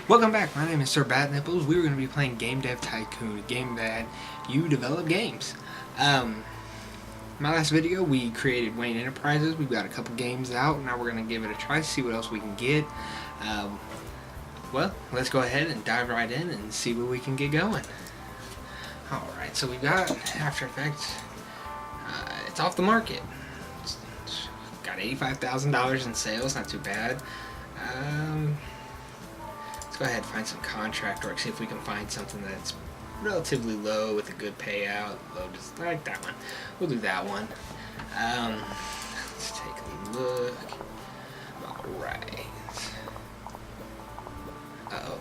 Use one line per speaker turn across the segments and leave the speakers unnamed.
Welcome back, my name is Sir Bad Nipples. We were going to be playing Game Dev Tycoon, a game that you develop games. My last video we created Wayne Enterprises. We've got a couple games out. Now we're going to give it a try, see what else we can get. Well, let's go ahead and dive right in and see what we can get going. Alright, so we've got After Effects. It's off the market. It's got $85,000 in sales, not too bad. Let's go ahead and find some contract work, see if we can find something that's relatively low with a good payout. Low, just like that one. We'll do that one. Let's take a look. Alright. Uh-oh.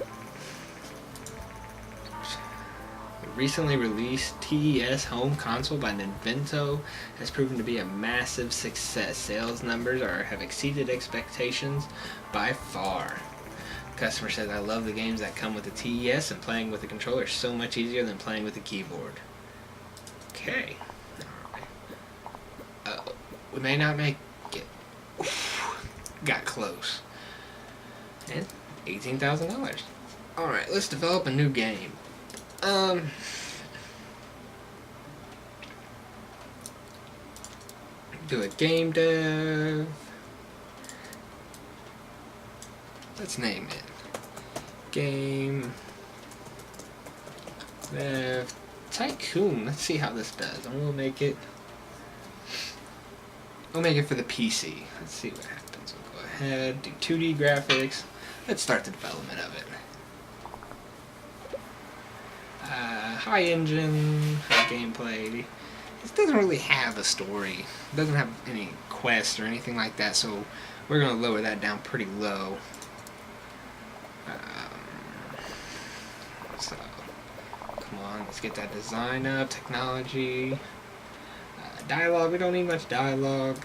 The recently released TES home console by Nintendo has proven to be a massive success. Sales numbers have exceeded expectations by far. Customer says, I love the games that come with the TES, and playing with the controller is so much easier than playing with the keyboard. Okay. Alright. We may not make it. Oof. Got close. And $18,000. Alright, let's develop a new game. Do a game dev. Let's name it Game Dev Tycoon. Let's see how this does. And we'll make it for the PC. Let's see what happens. We'll go ahead, do 2D graphics. Let's start the development of it. High engine, high gameplay. This doesn't really have a story. It doesn't have any quests or anything like that, so we're going to lower that down pretty low. So, come on, let's get that design up. Technology. Dialogue, we don't need much dialogue.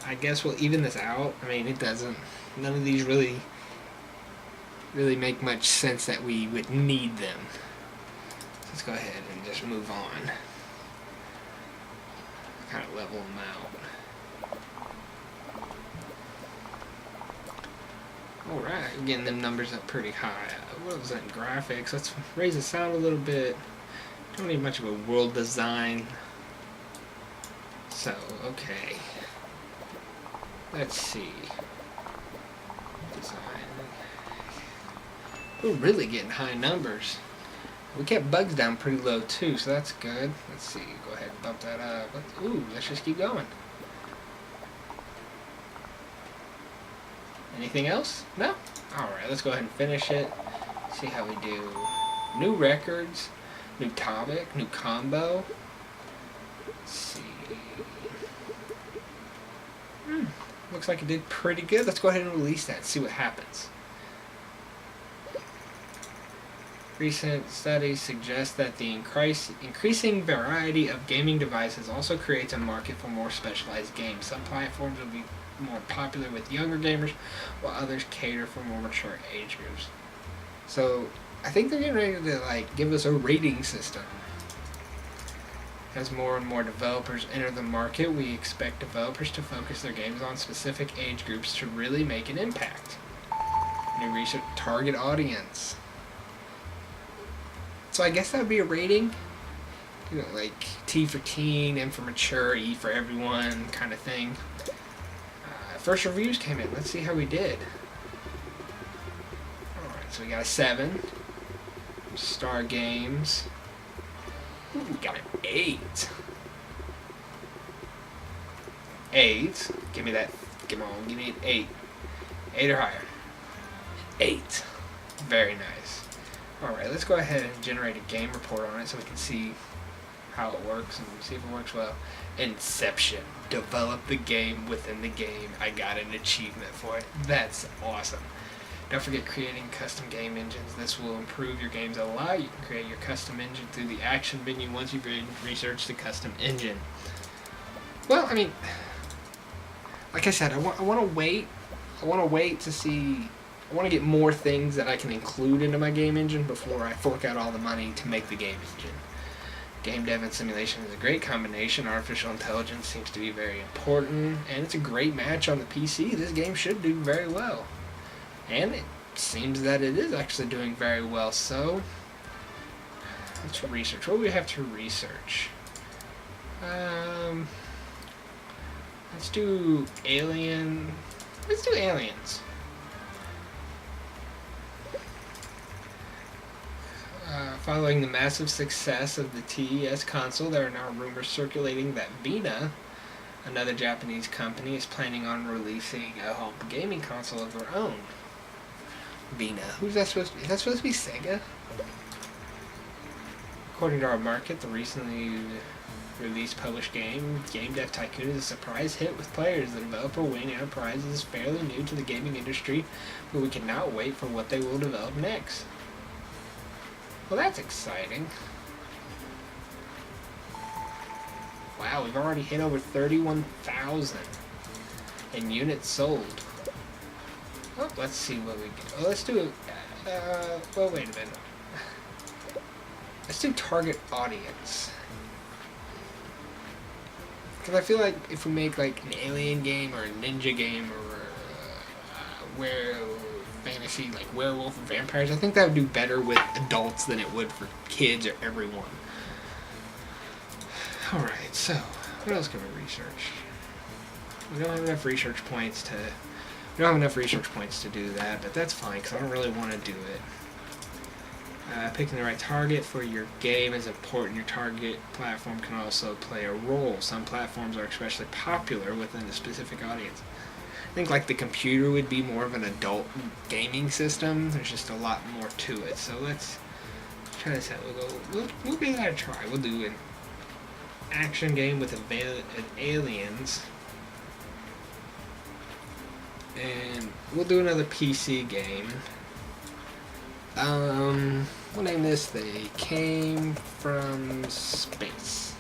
I guess we'll even this out. I mean, it doesn't. None of these really make much sense that we would need them. Let's go ahead and just move on. Kind of level them out. Alright, we're getting them numbers up pretty high. What was that in graphics? Let's raise the sound a little bit. Don't need much of a world design. So, okay. Let's see. Design. We're really getting high numbers. We kept bugs down pretty low too, so that's good. Let's see. Go ahead and bump that up. Let's just keep going. Anything else? No? Alright, let's go ahead and finish it. See how we do. New records, new topic, new combo. Let's see. Looks like it did pretty good. Let's go ahead and release that and see what happens. Recent studies suggest that the increasing variety of gaming devices also creates a market for more specialized games. Some platforms will be more popular with younger gamers, while others cater for more mature age groups. So, I think they're getting ready to give us a rating system. As more and more developers enter the market, we expect developers to focus their games on specific age groups to really make an impact. New research, target audience. So I guess that would be a rating. You know, like T for teen, M for mature, E for everyone kind of thing. First reviews came in. Let's see how we did. Alright, so we got a 7. Star Games. Ooh, we got an 8. 8. Give me that. Come on, give me an 8. 8 or higher. 8. Very nice. Alright, let's go ahead and generate a game report on it so we can see how it works and see if it works well. Inception. Develop the game within the game. I got an achievement for it. That's awesome. Don't forget creating custom game engines. This will improve your games a lot. You can create your custom engine through the action menu once you've researched the custom engine. Well, I mean, like I said, I want to wait. I want to wait to see. I want to get more things that I can include into my game engine before I fork out all the money to make the game engine. Game dev and simulation is a great combination. Artificial intelligence seems to be very important, and it's a great match on the PC. This game should do very well. And seems that it is actually doing very well. So let's research. What do we have to research? Let's do alien. Let's do aliens. Following the massive success of the TES console, there are now rumors circulating that Vina, another Japanese company, is planning on releasing a home gaming console of their own. Vina. Who's that supposed to be? Is that supposed to be Sega? According to our market, the recently released published game, Game Dev Tycoon, is a surprise hit with players. The developer Wayne Enterprises is fairly new to the gaming industry, but we cannot wait for what they will develop next. Well, that's exciting. Wow, we've already hit over 31,000 in units sold. Oh, let's see what we get. Oh, let's do it. Well, wait a minute. Let's do target audience. Because I feel like if we make like an alien game or a ninja game or fantasy, like werewolf and vampires, I think that would do better with adults than it would for kids or everyone. Alright, so what else can we research? We don't have enough research points to do that, but that's fine because I don't really want to do it. Picking the right target for your game is important. Your target platform can also play a role. Some platforms are especially popular within a specific audience. I think like the computer would be more of an adult gaming system. There's just a lot more to it. So let's try this out. We'll give that a try. We'll do an action game with aliens. And we'll do another PC game. We'll name this They Came From Space.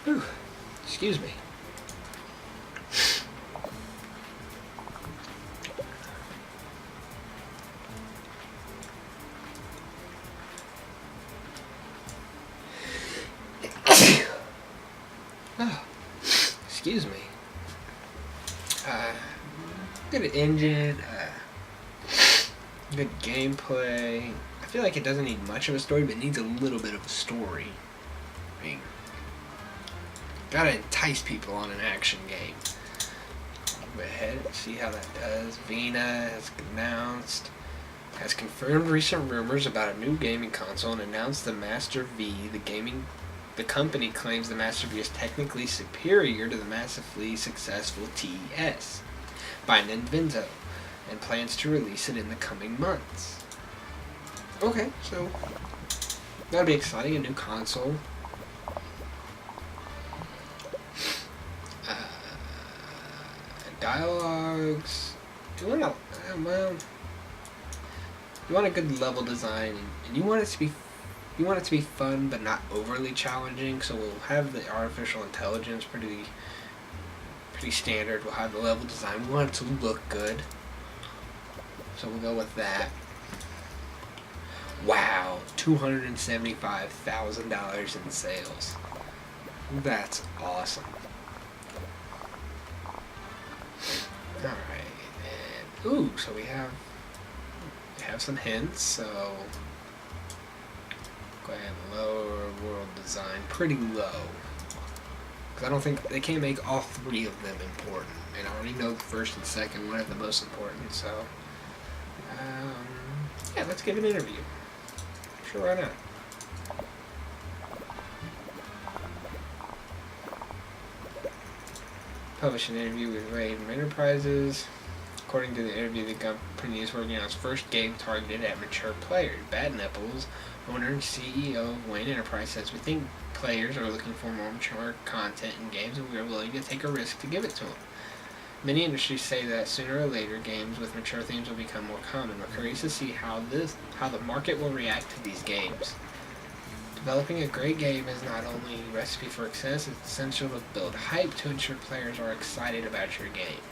Ooh, excuse me. Oh, excuse me. Good engine, good gameplay. I feel like it doesn't need much of a story, but it needs a little bit of a story. I mean, gotta entice people on an action game. Go ahead and see how that does. Vina has confirmed recent rumors about a new gaming console and announced the Master V. The company claims the Master V is technically superior to the massively successful TES by Nintendo and plans to release it in the coming months. Okay, so that'll be exciting, a new console. Dialogues. You want a good level design, and you want it to be fun but not overly challenging. So we'll have the artificial intelligence pretty standard. We'll have the level design. We want it to look good, so we'll go with that. Wow, $275,000 in sales. That's awesome. Alright, and ooh, so we have some hints, so go ahead and lower world design pretty low. Because I don't think they can't make all three of them important. And I already know the first and second one are the most important, so yeah, let's get an interview. Sure, why not? Publish an interview with Wayne Enterprises. According to the interview, the company is working on its first game targeted at mature players. Bad Nipples, owner and CEO of Wayne Enterprise, says, "We think players are looking for more mature content in games, and we are willing to take a risk to give it to them." Many industries say that sooner or later, games with mature themes will become more common. We're curious to see how the market will react to these games. Developing a great game is not only a recipe for success, it's essential to build hype to ensure players are excited about your game.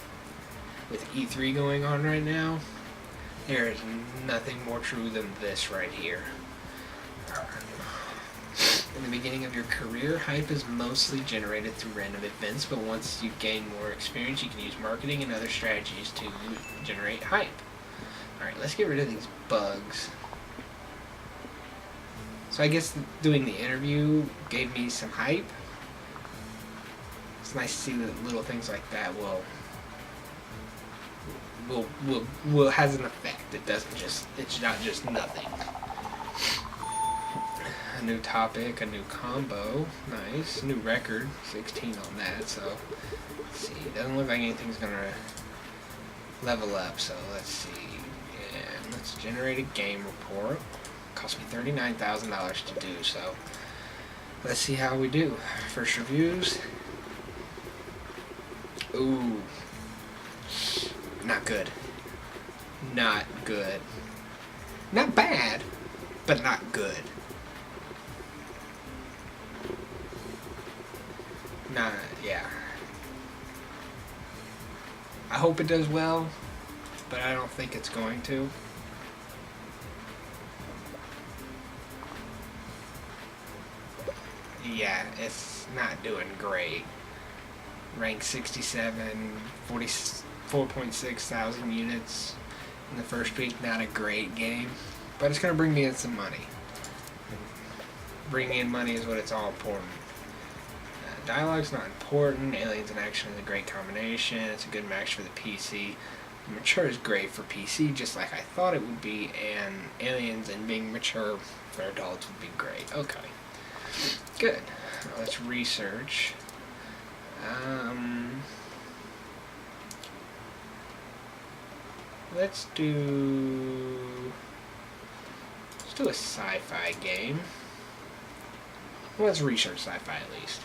With E3 going on right now, there is nothing more true than this right here. And the beginning of your career, hype is mostly generated through random events, but once you gain more experience, you can use marketing and other strategies to generate hype. Alright, let's get rid of these bugs. So I guess doing the interview gave me some hype. It's nice to see that little things like that will has an effect. It's not just nothing. A new topic, a new combo, nice. New record, 16 on that, so let's see. Doesn't look like anything's gonna level up, so let's see. And let's generate a game report. Cost me $39,000 to do, so let's see how we do. First reviews. Ooh. Not good. Not good. Not bad, but not good. Yeah. I hope it does well, but I don't think it's going to. Yeah, it's not doing great. Rank 67, 44.6 thousand units in the first week. Not a great game, but it's going to bring me in some money. Bringing in money is what it's all important. Dialogue's not important. Aliens in action is a great combination. It's a good match for the PC. Mature is great for PC, just like I thought it would be, and aliens and being mature for adults would be great. Okay. Good. Now let's research. Let's do a sci-fi game. Well, let's research sci-fi at least.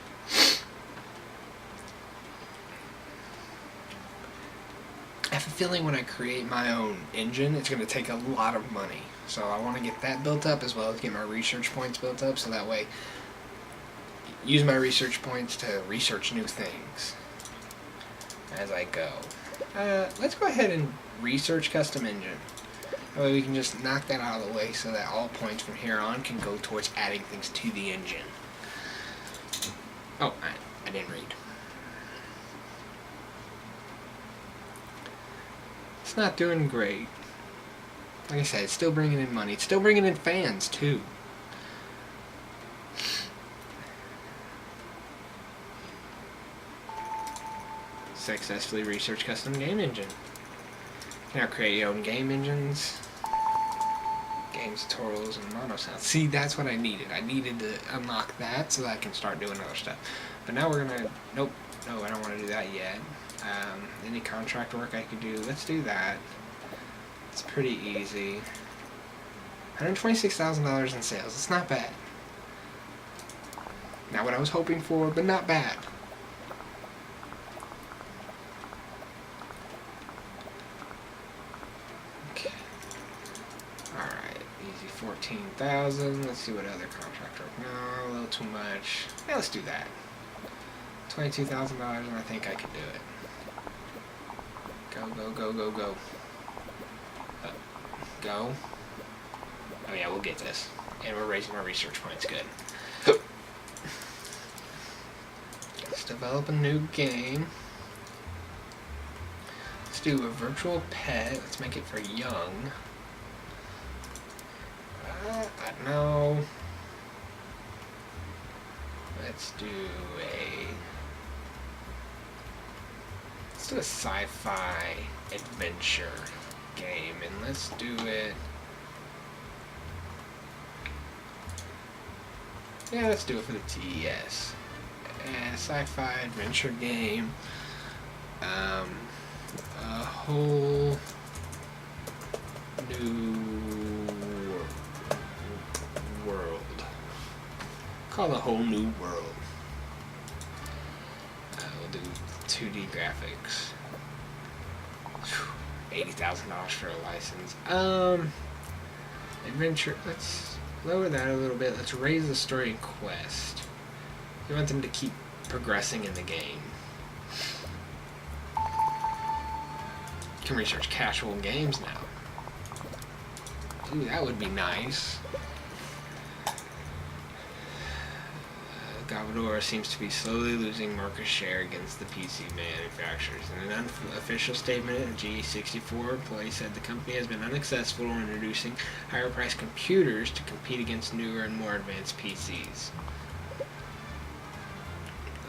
I have a feeling when I create my own engine, it's going to take a lot of money. So I want to get that built up as well as get my research points built up, so that way use my research points to research new things as I go. Let's go ahead and research custom engine. That way we can just knock that out of the way so that all points from here on can go towards adding things to the engine. Oh, I didn't read. It's not doing great. Like I said, it's still bringing in money. It's still bringing in fans, too. Successfully research custom game engine. Now create your own game engines. Games, tutorials, and mono sounds. See, that's what I needed. I needed to unlock that so that I can start doing other stuff. But now we're gonna... Nope. No, I don't want to do that yet. Any contract work I could do, let's do that. It's pretty easy. $126,000 in sales. It's not bad. Not what I was hoping for, but not bad. Okay. Alright, easy 14,000. Let's see what other contract work. No, a little too much. Yeah, let's do that. $22,000, and I think I can do it. Go, go, go, go, go. Go. Oh yeah, we'll get this. And we're raising our research points. Good. Let's develop a new game. Let's do a virtual pet. Let's make it for young. I don't know. Let's do a sci-fi adventure game, and let's do it. Yeah, let's do it for the TES. And sci-fi adventure game. A whole new world. Called A Whole New World. We'll do 2D graphics. $80,000 for a license. Adventure. Let's lower that a little bit. Let's raise the story and quest. We want them to keep progressing in the game. You can research casual games now. Ooh, that would be nice. Commodore seems to be slowly losing market share against the PC manufacturers. In an unofficial statement, a G64 employee said the company has been unsuccessful in introducing higher-priced computers to compete against newer and more advanced PCs.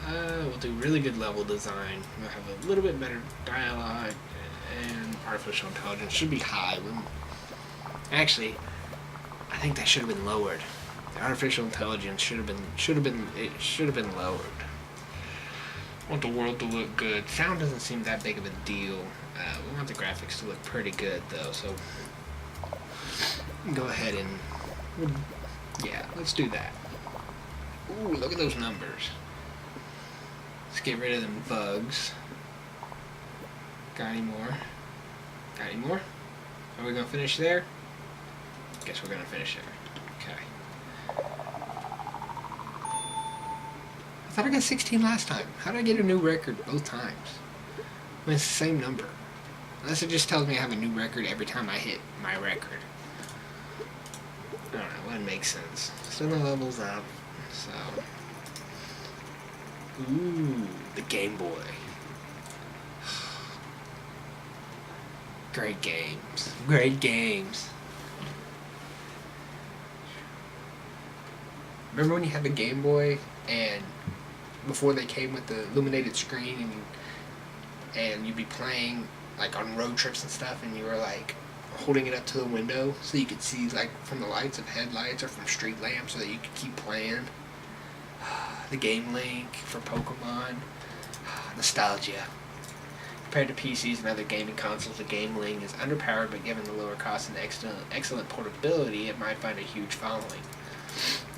We'll do really good level design. We'll have a little bit better dialogue, and artificial intelligence should be high. Actually, I think that should have been lowered. The artificial intelligence should have been lowered. I want the world to look good. Sound doesn't seem that big of a deal. We want the graphics to look pretty good though, so go ahead and yeah, let's do that. Ooh, look at those numbers. Let's get rid of them bugs. Got any more? Got any more? Are we gonna finish there? Guess we're gonna finish there. Okay. I thought I got 16 last time. How did I get a new record both times? I mean, it's the same number. Unless it just tells me I have a new record every time I hit my record. I don't know, it wouldn't make sense. Still no levels up, so... Ooh, the Game Boy. Great games. Great games. Remember when you had the Game Boy and before they came with the illuminated screen and you'd be playing like on road trips and stuff and you were like holding it up to the window so you could see like from the lights of headlights or from street lamps so that you could keep playing? The Game Link for Pokemon. Nostalgia. Compared to PCs and other gaming consoles, the Game Link is underpowered, but given the lower cost and excellent portability, it might find a huge following.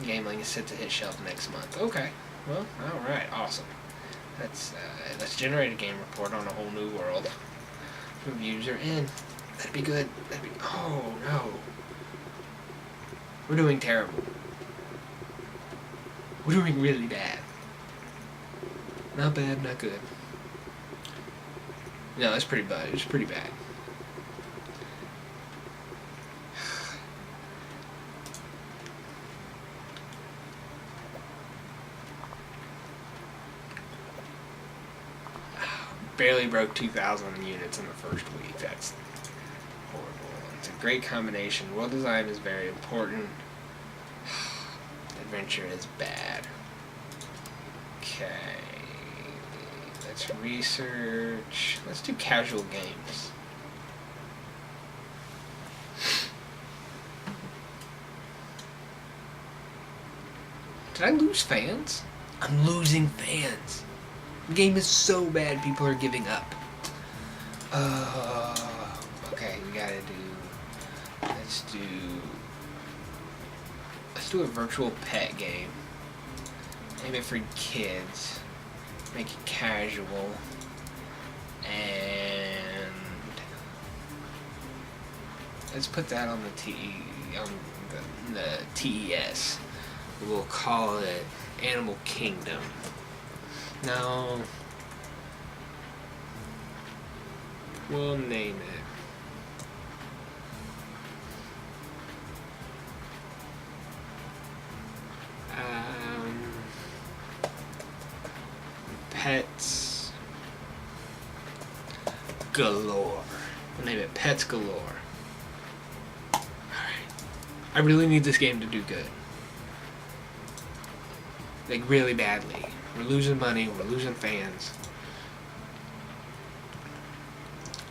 The Game Link is set to hit shelves next month. Okay. Well, alright, awesome. Let's generate a game report on a whole new world. Reviews are in. That'd be good. Oh no. We're doing terrible. We're doing really bad. Not bad, not good. No, that's pretty bad. It's pretty bad. Barely broke 2,000 units in the first week. That's horrible. It's a great combination. World design is very important. Adventure is bad. Okay. Let's research. Let's do casual games. Did I lose fans? I'm losing fans. The game is so bad, people are giving up. Okay, we gotta do... Let's do a virtual pet game. Aim it for kids. Make it casual. And... let's put that on the TES. We'll call it Animal Kingdom. No. We'll name it. Pets Galore. We'll name it Pets Galore. Alright. I really need this game to do good. Like, really badly. We're losing money, we're losing fans.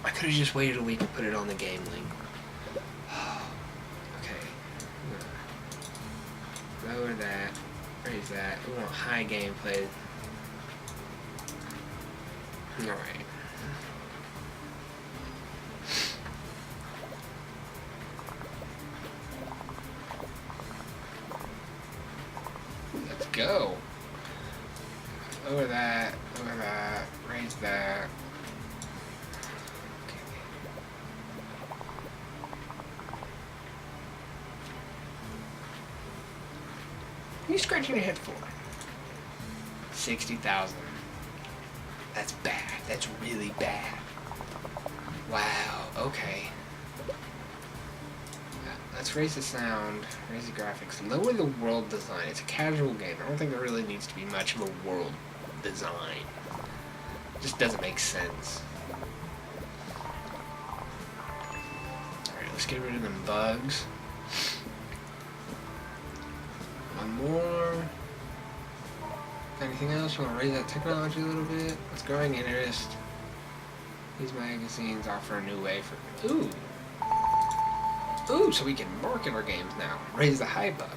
I could have just waited a week and put it on the Game Link. Okay. Lower that. Raise that. We want high gameplay. Alright. Let's go. Lower that, raise that. Okay. What are you scratching your head for? 60,000. That's bad. That's really bad. Wow, okay. let's raise the sound, raise the graphics, lower the world design. It's a casual game. I don't think there really needs to be much of a world design. It just doesn't make sense. Alright, let's get rid of them bugs. One more. Anything else? You want to raise that technology a little bit? It's growing interest. These magazines offer a new way for... Ooh! Ooh, so we can market our games now. Raise the hype up.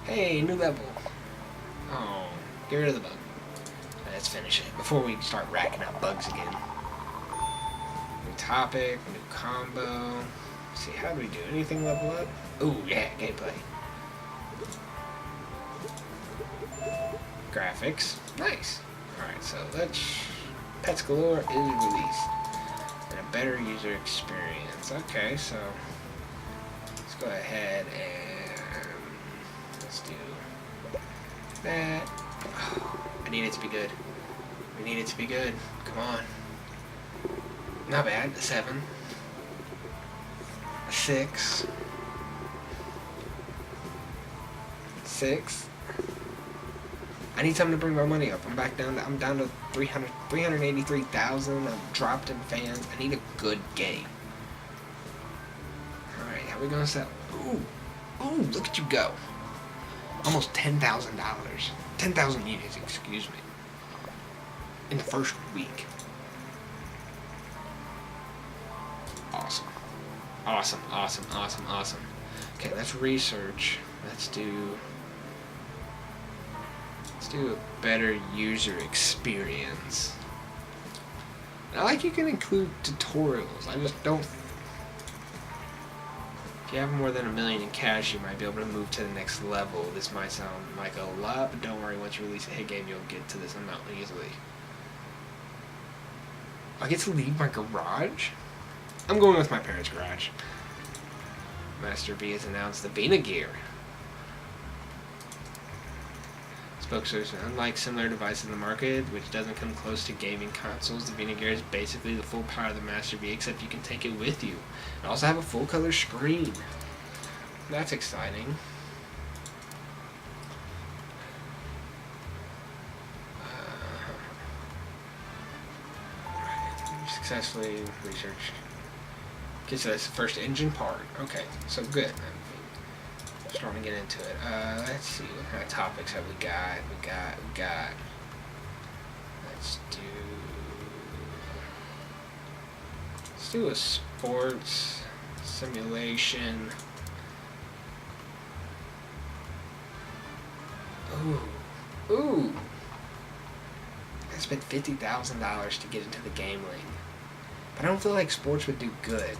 Hey, new level. Oh, get rid of the bug. Let's finish it before we start racking up bugs again. New topic, new combo. Let's see, how do we do? Anything level up? Ooh, yeah, gameplay. Graphics. Nice. Alright, so Pets Galore is released. And a better user experience. Okay, so let's go ahead and let's do that. Oh, I need it to be good. We need it to be good. Come on. Not bad. 7. 6. 6. I need something to bring my money up. I'm down to 383,000. I'm dropped in fans. I need a good game. Alright, how are we gonna sell? Ooh, look at you go. Almost $10,000. 10,000 units, excuse me. In the first week. Awesome. Awesome. Okay, let's research. Let's do a better user experience. I like you can include tutorials. I just don't... If you have more than $1 million in cash, you might be able to move to the next level. This might sound like a lot, but don't worry, once you release a hit game, you'll get to this amount easily. I get to leave my garage? I'm going with my parents' garage. Master V has announced the Vina Gear. Spokesperson, unlike similar devices in the market, which doesn't come close to gaming consoles, the Vina Gear is basically the full power of the Master V, except you can take it with you. It also have a full color screen. That's exciting. Successfully researched. Okay, so that's the first engine part. Okay, so good. Starting to get into it. Let's see, what kind of topics have we got? We got. Let's do a sports simulation. Ooh. I spent $50,000 to get into the game link. But I don't feel like sports would do good.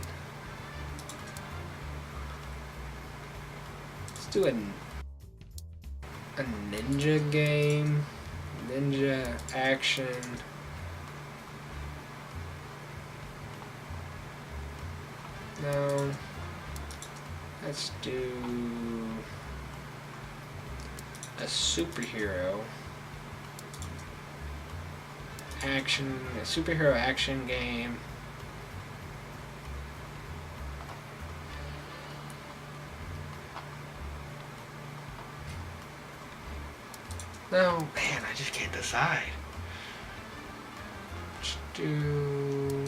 Let's do a ninja game. Ninja action. No. Let's do a superhero action, a superhero action game. No, man, I just can't decide. Let's do...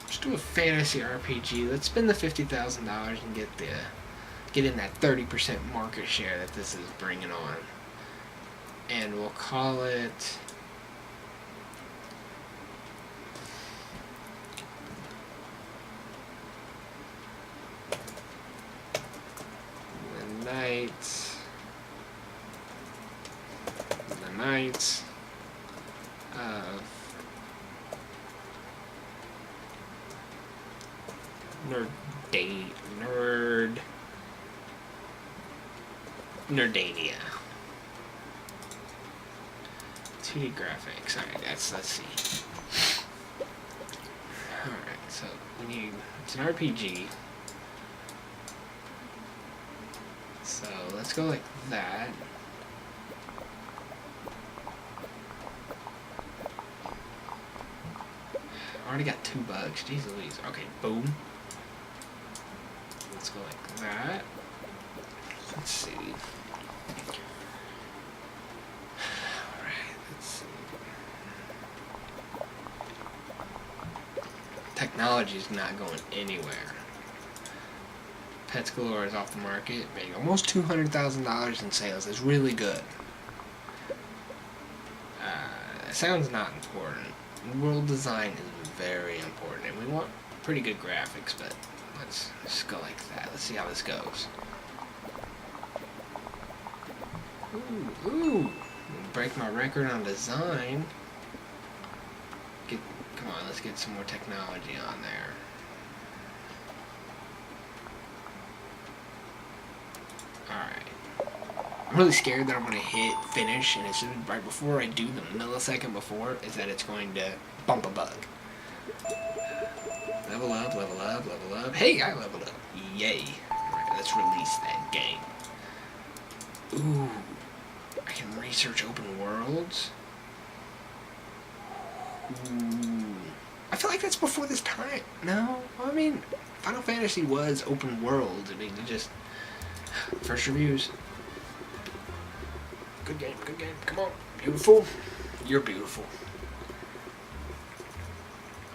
Let's do a fantasy RPG. Let's spend the $50,000 and get in that 30% market share that this is bringing on. And we'll call it... The Knights of Nerdania. 2D graphics. Alright, let's see. Alright, so we need, it's an RPG. So let's go like that. Already got 2 bugs. Jeez Louise. Okay, boom. Let's go like that. Let's see. Alright, let's see. Technology's not going anywhere. Pets Galore is off the market. Made almost $200,000 in sales. That's really good. Sound's not important. World design is very important, and we want pretty good graphics, but let's just go like that. Let's see how this goes. Ooh. Break my record on design. Come on, let's get some more technology on there. Alright. I'm really scared that I'm going to hit finish, and as soon as right before I do, the millisecond before, is that it's going to bump a bug. Level up, level up, level up. Hey, I leveled up. Yay. Alright, let's release that game. Ooh. I can research open worlds. Ooh. I feel like that's before this time. No? I mean, Final Fantasy was open world. I mean, it just... First reviews. Good game, good game. Come on. Beautiful. You're beautiful.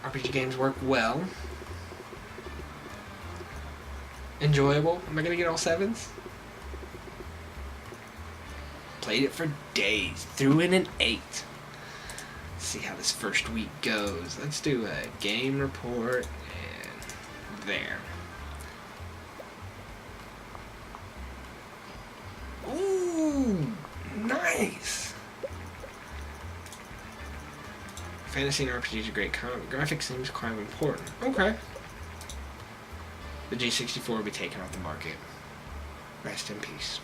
RPG games work well. Enjoyable. Am I going to get all 7s? Played it for days. Threw in an 8. Let's see how this first week goes. Let's do a game report and there. Ooh, nice. Fantasy and RPG is a great comment. Graphics seems quite important. Okay. The G64 will be taken off the market. Rest in peace.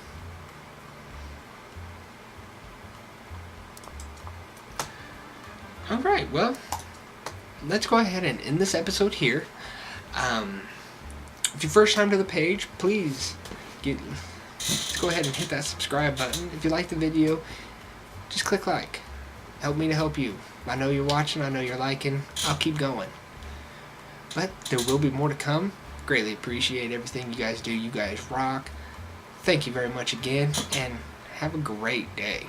Alright, well, let's go ahead and end this episode here. If you're first time to the page, please let's go ahead and hit that subscribe button. If you like the video, just click like. Help me to help you. I know you're watching, I know you're liking. I'll keep going. But there will be more to come. Greatly appreciate everything you guys do. You guys rock. Thank you very much again, and have a great day.